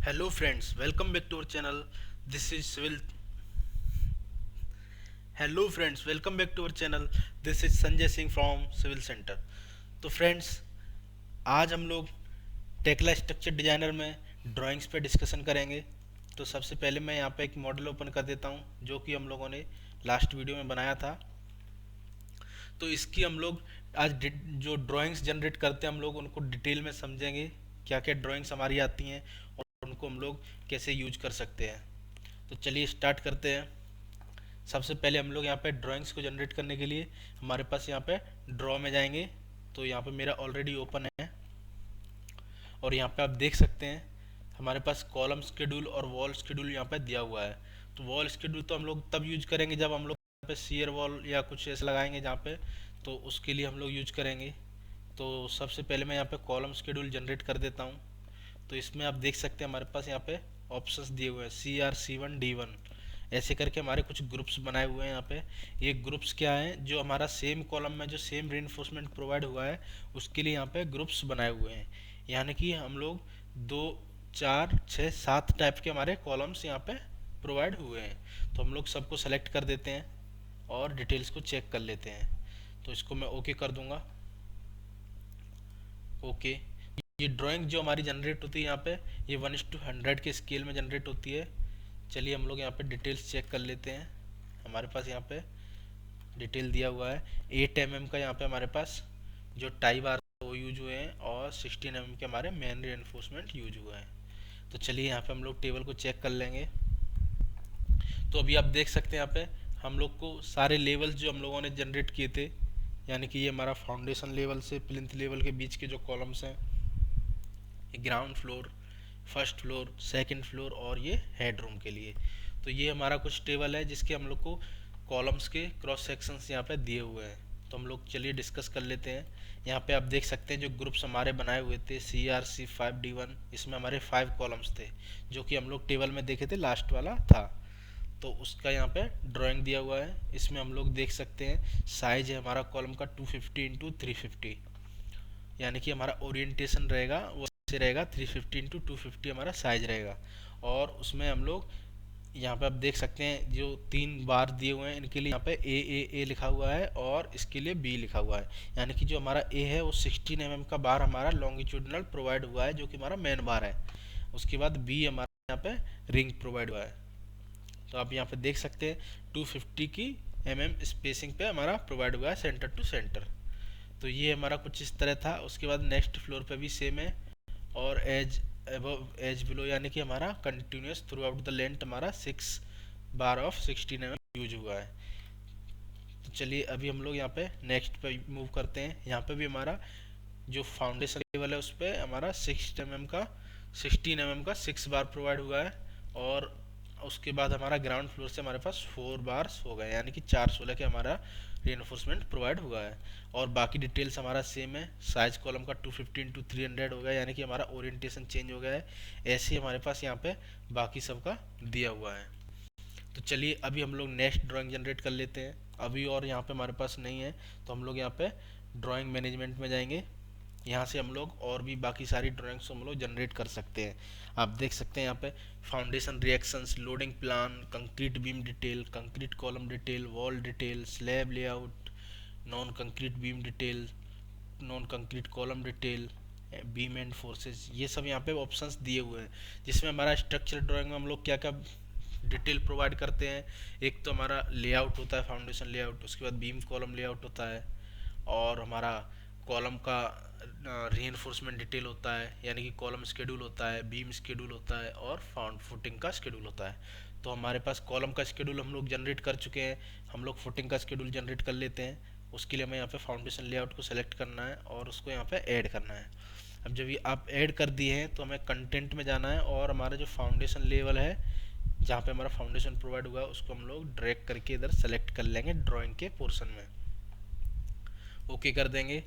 Hello friends, welcome back to our channel. This is Civil. Hello friends, welcome back to our channel. This is Sanjay Singh from civil centre. तो friends, आज हम लोग Tekla structure designer में drawings पे discussion करेंगे. तो सबसे पहले मैं यहाँ पे एक मॉडल ओपन कर देता हूँ जो कि हम लोगों ने लास्ट वीडियो में बनाया था. तो इसकी हम लोग आज जो ड्राइंग्स जनरेट करते हैं हम लोग उनको डिटेल में समझेंगे, क्या क्या ड्राइंग्स हमारी आती हैं और उनको हम लोग कैसे यूज कर सकते हैं. तो चलिए स्टार्ट करते हैं. सबसे पहले हम लोग यहाँ पे ड्राइंग्स को जनरेट करने के लिए हमारे पास यहाँ पे ड्रॉ में जाएंगे. तो यहाँ पे मेरा ऑलरेडी ओपन है और यहाँ पे आप देख सकते हैं हमारे पास कॉलम शेड्यूल और वॉल शेड्यूल यहाँ पे दिया हुआ है. तो वॉल शेड्यूल तो हम लोग तब यूज करेंगे जब हम लोग यहाँ पे सीयर वॉल या कुछ ऐसा लगाएंगे जहाँ पे, तो उसके लिए हम लोग यूज करेंगे. तो सबसे पहले मैं यहाँ पे कॉलम शेड्यूल जनरेट कर देता हूँ. तो इसमें आप देख सकते हैं हमारे पास यहाँ पे ऑप्शंस दिए हुए हैं CR C1 D1 ऐसे करके हमारे कुछ ग्रुप्स बनाए हुए हैं यहाँ पे. ये ग्रुप्स क्या हैं, जो हमारा सेम कॉलम में जो सेम रीइंफोर्समेंट प्रोवाइड हुआ है उसके लिए यहाँ पे ग्रुप्स बनाए हुए हैं. यानी कि हम लोग 2 4 6 7 टाइप के हमारे कॉलम्स यहाँ पे प्रोवाइड हुए हैं. तो हम लोग सबको सेलेक्ट कर देते हैं और डिटेल्स को चेक कर लेते हैं. तो इसको मैं ओके कर दूंगा. ओके. ये ड्राइंग जो हमारी जनरेट होती है यहाँ पे, ये 1:100 के स्केल में जनरेट होती है. चलिए हम लोग यहाँ पे डिटेल्स चेक कर लेते हैं. हमारे पास यहाँ पे डिटेल दिया हुआ है 8 mm का यहाँ पे हमारे पास जो टाई बार वो यूज हुए हैं और 16 mm के हमारे मेन रीइंफोर्समेंट यूज हुए हैं. तो चलिए यहाँ पे हम लोग टेबल को चेक कर लेंगे. तो अभी आप देख सकते हैं यहाँ पे हम लोग को सारे लेवल्स जो हम लोगों ने जनरेट किए थे, यानी कि ये हमारा फाउंडेशन लेवल से प्लिंथ लेवल के बीच के जो कॉलम्स हैं, ground floor, first floor, second floor और ये हेड रूम के लिए. तो ये हमारा कुछ टेबल है जिसके हम लोग को कॉलम्स के क्रॉस सेक्शंस यहाँ पे दिए हुए हैं. तो हम लोग चलिए डिस्कस कर लेते हैं. यहाँ पे आप देख सकते हैं जो ग्रुप्स हमारे बनाए हुए थे CR C5 D1, इसमें हमारे 5 कॉलम्स थे जो कि हम लोग टेबल में देखे थे, लास्ट वाला था. तो उसका यहाँ पे ड्राइंग दिया हुआ है. इसमें हम लोग देख सकते हैं साइज है हमारा कॉलम का 250 × 350, यानी कि हमारा ओरिएंटेशन रहेगा वो से रहेगा 350 × 250 हमारा साइज रहेगा. और उसमें हम लोग यहाँ पे आप देख सकते हैं जो 3 बार दिए हुए हैं इनके लिए यहाँ पे ए लिखा हुआ है और इसके लिए बी लिखा हुआ है. यानी कि जो हमारा ए है वो 16 mm का बार हमारा लॉन्गिट्यूडनल प्रोवाइड हुआ है जो कि हमारा मेन बार है. उसके बाद बी हमारा यहाँ पे रिंग प्रोवाइड हुआ है. तो आप यहाँ पे देख सकते हैं 250 की स्पेसिंग पे हमारा प्रोवाइड हुआ है सेंटर टू सेंटर. तो ये हमारा कुछ इस तरह था. उसके बाद नेक्स्ट फ्लोर पे भी सेम है और एज अबव एज बिलो, यानी कि हमारा continuous through out the length हमारा 6 बार ऑफ 16 mm यूज हुआ है. तो चलिए अभी हम लोग यहाँ पे नेक्स्ट पे मूव करते हैं. यहाँ पे भी हमारा जो फाउंडेशन लेवल है उस पर हमारा 16 mm का 6 बार प्रोवाइड हुआ है. और उसके बाद हमारा ग्राउंड फ्लोर से हमारे पास 4 बार्स हो गए, यानी कि 416 के हमारा रीइंफोर्समेंट प्रोवाइड हुआ है. और बाकी डिटेल्स हमारा सेम है. साइज कॉलम का 250 × 300 हो गया, यानी कि हमारा ओरिएंटेशन चेंज हो गया है. ऐसे ही हमारे पास यहाँ पे बाकी सबका दिया हुआ है. तो चलिए अभी हम लोग नेक्स्ट ड्राइंग जनरेट कर लेते हैं. अभी और यहाँ पे हमारे पास नहीं है तो हम लोग यहाँ पे ड्राइंग मैनेजमेंट में जाएंगे. यहाँ से हम लोग और भी बाकी सारी ड्राइंग्स हम लोग जनरेट कर सकते हैं. आप देख सकते हैं यहाँ पे foundation reactions, loading plan, concrete beam detail, concrete column detail, wall detail, slab layout, non concrete beam detail, non concrete column detail, beam and forces, ये सब यहाँ पे ऑप्शंस दिए हुए हैं. जिसमें हमारा स्ट्रक्चर ड्राइंग में हम लोग क्या क्या डिटेल प्रोवाइड करते हैं. एक तो हमारा लेआउट होता है, फाउंडेशन लेआउट. उसके बाद बीम कॉलम लेआउट होता है और हमारा कॉलम का रीइंफोर्समेंट डिटेल होता है, यानी कि कॉलम स्केड्यूल होता है, बीम स्केड्यूल होता है और फाउंड फुटिंग का स्केड्यूल होता है. तो हमारे पास कॉलम का स्केड्यूल हम लोग जनरेट कर चुके हैं. हम लोग फुटिंग का स्केड्यूल जनरेट कर लेते हैं. उसके लिए हमें यहाँ पे फाउंडेशन लेआउट को सेलेक्ट करना है और उसको यहाँ पे ऐड करना है. अब जब ये आप ऐड कर दिए हैं तो हमें कंटेंट में जाना है और हमारा जो फाउंडेशन लेवल है जहाँ पे हमारा फाउंडेशन प्रोवाइड हुआ है उसको हम लोग ड्रैग करके इधर सेलेक्ट कर लेंगे ड्राइंग के पोर्शन में. ओके कर देंगे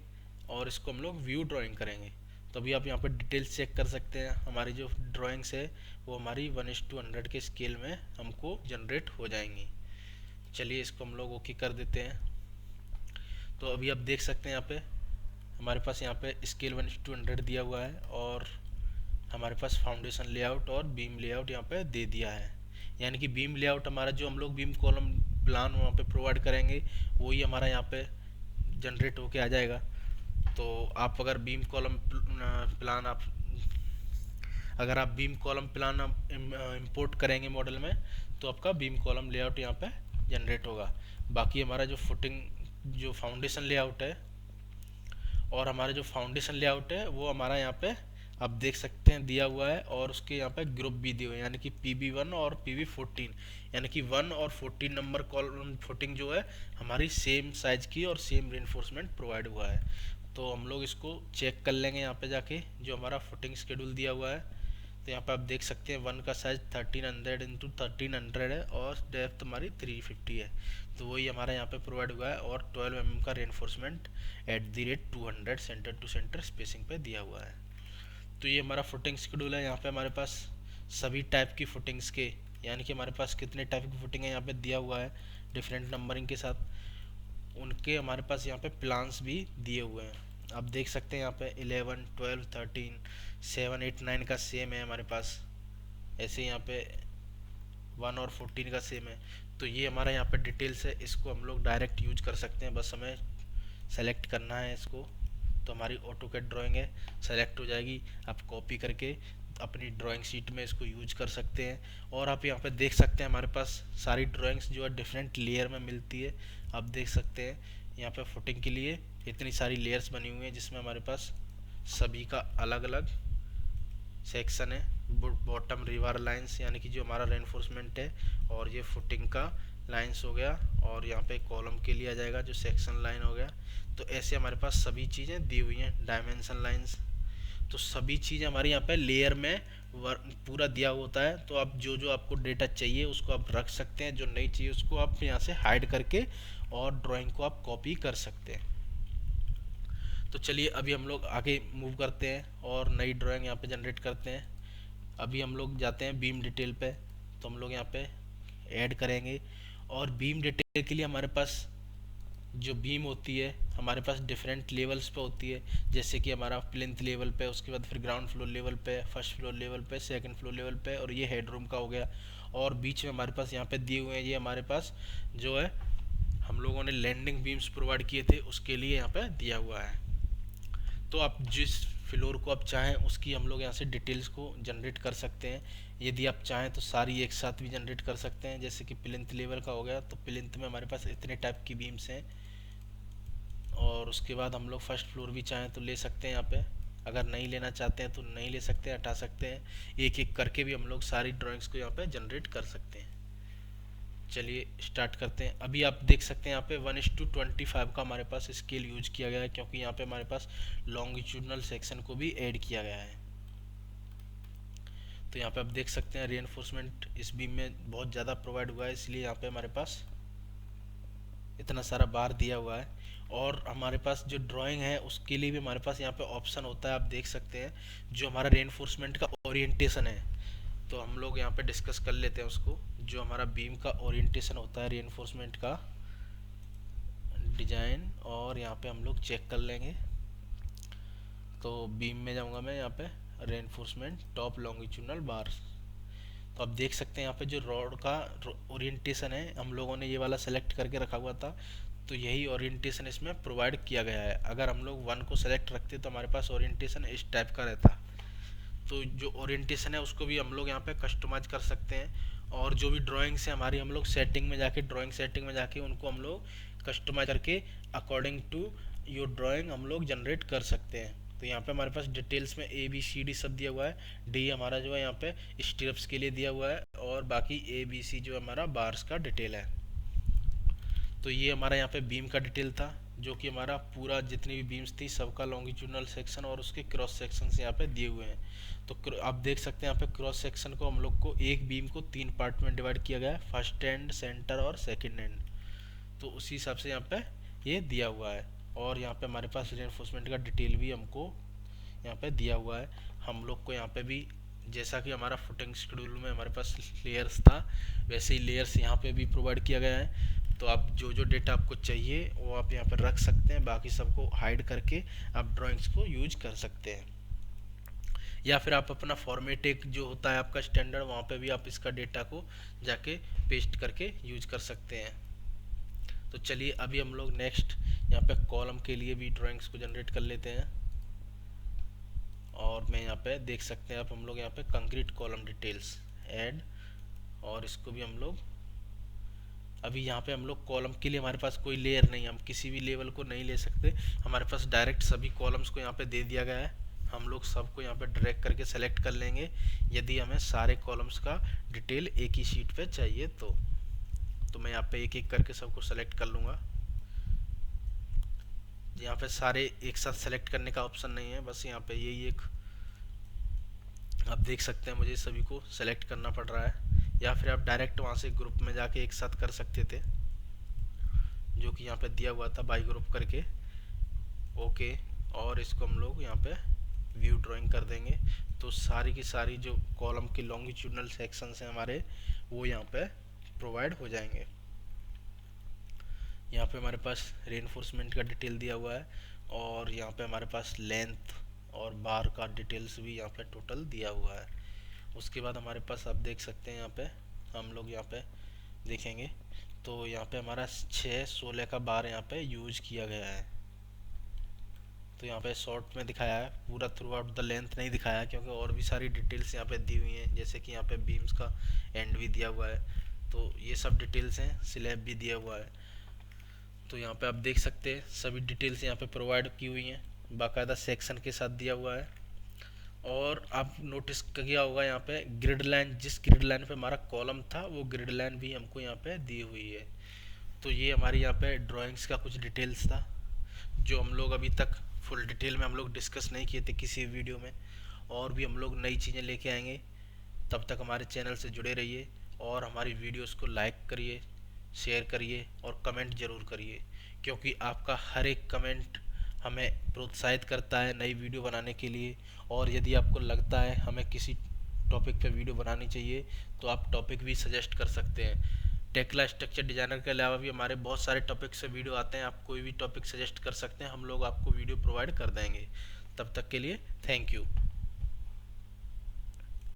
और इसको हम लोग व्यू ड्राइंग करेंगे. तो अभी आप यहाँ पर डिटेल्स चेक कर सकते हैं. हमारी जो ड्राइंग्स है वो हमारी 1:100 के स्केल में हमको जनरेट हो जाएंगी. चलिए इसको हम लोग ओके कर देते हैं. तो अभी आप देख सकते हैं यहाँ पे हमारे पास यहाँ पे स्केल 1:100 दिया हुआ है और हमारे पास फाउंडेशन लेआउट और बीम लेआउट यहाँ पे दे दिया है। यानी कि बीम लेआउट हमारा जो हम लोग बीम कॉलम प्लान वहाँ पे प्रोवाइड करेंगे वही हमारा यहाँ पे जनरेट होके आ जाएगा। तो आप अगर बीम कॉलम प्लान आप अगर आप बीम कॉलम प्लान इंपोर्ट करेंगे मॉडल में तो आपका बीम कॉलम लेआउट यहाँ पे जनरेट होगा। बाकी हमारा जो फुटिंग जो फाउंडेशन लेआउट है और हमारा जो फाउंडेशन लेआउट है वो हमारा यहाँ पे आप देख सकते हैं दिया हुआ है, और उसके यहाँ पे ग्रुप भी दिए हुए हैं यानी कि PB1 और PB14, यानी कि 1 और 14 नंबर कॉलम फुटिंग जो है हमारी सेम साइज की और सेम रेनफोर्समेंट प्रोवाइड हुआ है। तो हम लोग इसको चेक कर लेंगे यहाँ पे जाके जो हमारा फुटिंग शेड्यूल दिया हुआ है। तो यहाँ पे आप देख सकते हैं 1 का साइज 1300 इंटू 1300 है और डेप्थ हमारी 350 है, तो वही हमारा यहाँ पे प्रोवाइड हुआ है। और 12 mm का reinforcement @200 centre to centre spacing पे दिया हुआ है। तो ये हमारा फुटिंग शेड्यूल है। यहाँ पे हमारे पास सभी टाइप की फुटिंग्स के, यानी कि हमारे पास कितने टाइप की फुटिंग है यहाँ पे दिया हुआ है डिफरेंट नंबरिंग के साथ, उनके हमारे पास यहाँ पे प्लान्स भी दिए हुए हैं। आप देख सकते हैं यहाँ पे 11, 12, 13, 7, 8, 9 का सेम है हमारे पास, ऐसे यहाँ पे 1 और 14 का सेम है। तो ये हमारा यहाँ पे डिटेल्स है, इसको हम लोग डायरेक्ट यूज कर सकते हैं, बस हमें सेलेक्ट करना है इसको। तो हमारी ऑटोकैड ड्राइंग है, सेलेक्ट हो जाएगी, आप कॉपी करके अपनी ड्राइंग शीट में इसको यूज कर सकते हैं। और आप यहाँ पे देख सकते हैं हमारे पास सारी ड्राइंग्स जो है डिफरेंट लेयर में मिलती है। आप देख सकते हैं यहाँ पे फुटिंग के लिए इतनी सारी लेयर्स बनी हुई हैं जिसमें हमारे पास सभी का अलग अलग सेक्शन है। बॉटम रिवर लाइंस यानी कि जो हमारा रेनफोर्समेंट है, और ये फुटिंग का लाइंस हो गया, और यहाँ पे कॉलम के लिए आ जाएगा जो सेक्शन लाइन हो गया। तो ऐसे हमारे पास सभी चीज़ें दी हुई हैं, डायमेंशन लाइंस। तो सभी चीज़ हमारी यहाँ पे लेयर में पूरा दिया होता है। तो आप जो जो आपको डेटा चाहिए उसको आप रख सकते हैं, जो नहीं चाहिए उसको आप यहाँ से हाइड करके और ड्राइंग को आप कॉपी कर सकते हैं। तो चलिए अभी हम लोग आगे मूव करते हैं और नई ड्राइंग यहाँ पे जनरेट करते हैं। अभी हम लोग जाते हैं बीम डिटेल पे, तो हम लोग यहाँ पे ऐड करेंगे। और बीम डिटेल के लिए हमारे पास जो बीम होती है हमारे पास डिफरेंट लेवल्स पे होती है, जैसे कि हमारा प्लिंथ लेवल पे, उसके बाद फिर ग्राउंड फ्लोर लेवल पे, फर्स्ट फ्लोर लेवल पे, सेकंड फ्लोर लेवल पे, और ये हेडरूम का हो गया। और बीच में हमारे पास यहाँ पे दिए हुए हैं, ये हमारे पास जो है हम लोगों ने लैंडिंग बीम्स प्रोवाइड किए थे उसके लिए यहाँ पे दिया हुआ है। तो आप जिस फ्लोर को आप चाहें उसकी हम लोग यहाँ से डिटेल्स को जनरेट कर सकते हैं। यदि आप चाहें तो सारी एक साथ भी जनरेट कर सकते हैं, जैसे कि प्लिंथ लेवल का हो गया, तो प्लिंथ में हमारे पास इतने टाइप की बीम्स हैं। और उसके बाद हम लोग फर्स्ट फ्लोर भी चाहें तो ले सकते हैं यहाँ पे, अगर नहीं लेना चाहते हैं तो नहीं ले सकते हैं, हटा सकते हैं। एक एक करके भी हम लोग सारी ड्राइंग्स को यहाँ पे जनरेट कर सकते हैं। चलिए स्टार्ट करते हैं। अभी आप देख सकते हैं यहाँ पे 1:25 का हमारे पास स्केल यूज किया गया है, क्योंकि यहाँ पे हमारे पास लॉन्गिट्यूडनल सेक्शन को भी ऐड किया गया है। तो यहाँ पे आप देख सकते हैं रीइंफोर्समेंट इस बीम में बहुत ज़्यादा प्रोवाइड हुआ है, इसलिए यहाँ पे हमारे पास इतना सारा बार दिया हुआ है। और हमारे पास जो ड्राइंग है उसके लिए भी हमारे पास यहाँ पे ऑप्शन होता है, आप देख सकते हैं जो हमारा रीइंफोर्समेंट का ओरिएंटेशन है। तो हम लोग यहाँ पे डिस्कस कर लेते हैं उसको। जो हमारा बीम का ओरिएंटेशन होता है रीइंफोर्समेंट का डिजाइन, और यहाँ पे हम लोग चेक कर लेंगे। तो बीम में जाऊँगा मैं, यहाँ पे रीइंफोर्समेंट टॉप लॉन्गिट्यूडनल बार। तो आप देख सकते हैं यहाँ पे जो रॉड का ओरिएंटेशन है हम लोगों ने ये वाला सेलेक्ट करके रखा हुआ था, तो यही ओरिएंटेशन इसमें प्रोवाइड किया गया है। अगर हम लोग 1 को सेलेक्ट रखते तो हमारे पास ओरिएंटेशन इस टाइप का रहता। तो जो ओरिएंटेशन है उसको भी हम लोग यहाँ पे कस्टमाइज कर सकते हैं। और जो भी ड्राइंग्स है हमारी, हम लोग सेटिंग में जाके, ड्राइंग सेटिंग में जाके उनको हम लोग कस्टमाइज करके अकॉर्डिंग टू योर ड्राइंग हम लोग जनरेट कर सकते हैं। तो यहाँ पे हमारे पास डिटेल्स में ABCD सब दिया हुआ है। डी हमारा जो है यहाँ पे स्टिरप्स के लिए दिया हुआ है, और बाकी ABC जो हमारा बार्स का डिटेल है। तो ये हमारा यहाँ पे बीम का डिटेल था, जो कि हमारा पूरा जितनी भी बीम्स थी सबका लॉन्गिट्यूडनल सेक्शन और उसके क्रॉस सेक्शन यहाँ पे दिए हुए हैं। तो आप देख सकते हैं यहाँ पे क्रॉस सेक्शन को हम लोग को एक बीम को 3 पार्ट में डिवाइड किया गया है, फर्स्ट एंड, सेंटर और सेकंड एंड। तो उसी हिसाब से यहाँ पे ये दिया हुआ है। और यहाँ पे हमारे पास रीइंफोर्समेंट का डिटेल भी हमको यहाँ पे दिया हुआ है। हम लोग को यहाँ पे भी, जैसा कि हमारा फुटिंग शेड्यूल में हमारे पास लेयर्स था, वैसे ही लेयर्स यहाँ पे भी प्रोवाइड किया गया है। तो आप जो जो डेटा आपको चाहिए वो आप यहाँ पर रख सकते हैं, बाकी सबको हाइड करके आप ड्राइंग्स को यूज कर सकते हैं। या फिर आप अपना फॉर्मेटिक जो होता है आपका स्टैंडर्ड, वहाँ पे भी आप इसका डेटा को जाके पेस्ट करके यूज कर सकते हैं। तो चलिए अभी हम लोग नेक्स्ट यहाँ पे कॉलम के लिए भी ड्राइंग्स को जनरेट कर लेते हैं। और मैं यहाँ पे देख सकते हैं आप, हम लोग यहाँ पे कंक्रीट कॉलम डिटेल्स ऐड, और इसको भी हम लोग अभी यहाँ पे हम लोग कॉलम के लिए हमारे पास कोई लेयर नहीं है, हम किसी भी लेवल को नहीं ले सकते, हमारे पास डायरेक्ट सभी कॉलम्स को यहाँ पे दे दिया गया है। हम लोग सबको यहाँ पे ड्रैग करके सेलेक्ट कर लेंगे यदि हमें सारे कॉलम्स का डिटेल एक ही शीट पे चाहिए तो मैं यहाँ पे एक एक करके सबको सेलेक्ट कर लूँगा। यहाँ पे सारे एक साथ सेलेक्ट करने का ऑप्शन नहीं है, बस यहाँ पे यही एक, आप देख सकते हैं मुझे सभी को सेलेक्ट करना पड़ रहा है। या फिर आप डायरेक्ट वहाँ से ग्रुप में जाके एक साथ कर सकते थे, जो कि यहाँ पे दिया हुआ था बाई ग्रुप करके। ओके, और इसको हम लोग यहाँ पे व्यू ड्राइंग कर देंगे, तो सारी की सारी जो कॉलम के लॉन्गिट्यूडनल सेक्शंस हैं हमारे, वो यहाँ पे प्रोवाइड हो जाएंगे। यहाँ पे हमारे पास रेनफोर्समेंट का डिटेल दिया हुआ है, और यहाँ पे हमारे पास लेंथ और बार का डिटेल्स भी यहाँ पे टोटल दिया हुआ है। उसके बाद हमारे पास आप देख सकते हैं यहाँ पे, हम लोग यहाँ पे देखेंगे तो यहाँ पे हमारा 6/16 का बार यहाँ पे यूज किया गया है। तो यहाँ पे शॉर्ट में दिखाया है, पूरा थ्रू आउट द लेंथ नहीं दिखाया, क्योंकि और भी सारी डिटेल्स यहाँ पे दी हुई हैं, जैसे कि यहाँ पे बीम्स का एंड भी दिया हुआ है, तो ये सब डिटेल्स हैं। स्लैब भी दिया हुआ है, तो यहाँ पे आप देख सकते हैं सभी डिटेल्स यहाँ पे प्रोवाइड की हुई हैं, बाकायदा सेक्शन के साथ दिया हुआ है। और आप नोटिस किया होगा यहाँ पे ग्रिड लाइन, जिस ग्रिड लाइन पे हमारा कॉलम था वो ग्रिड लाइन भी हमको यहाँ पे दी हुई है। तो ये हमारी यहाँ पे ड्राइंग्स का कुछ डिटेल्स था, जो हम लोग अभी तक फुल डिटेल में हम लोग डिस्कस नहीं किए थे किसी वीडियो में। और भी हम लोग नई चीज़ें लेके आएंगे, तब तक हमारे चैनल से जुड़े रहिए और हमारी वीडियोस को लाइक करिए, शेयर करिए और कमेंट ज़रूर करिए, क्योंकि आपका हर एक कमेंट हमें प्रोत्साहित करता है नई वीडियो बनाने के लिए। और यदि आपको लगता है हमें किसी टॉपिक पे वीडियो बनानी चाहिए, तो आप टॉपिक भी सजेस्ट कर सकते हैं। टेक्ला स्ट्रक्चर डिजाइनर के अलावा भी हमारे बहुत सारे टॉपिक से वीडियो आते हैं, आप कोई भी टॉपिक सजेस्ट कर सकते हैं, हम लोग आपको वीडियो प्रोवाइड कर देंगे। तब तक के लिए थैंक यू।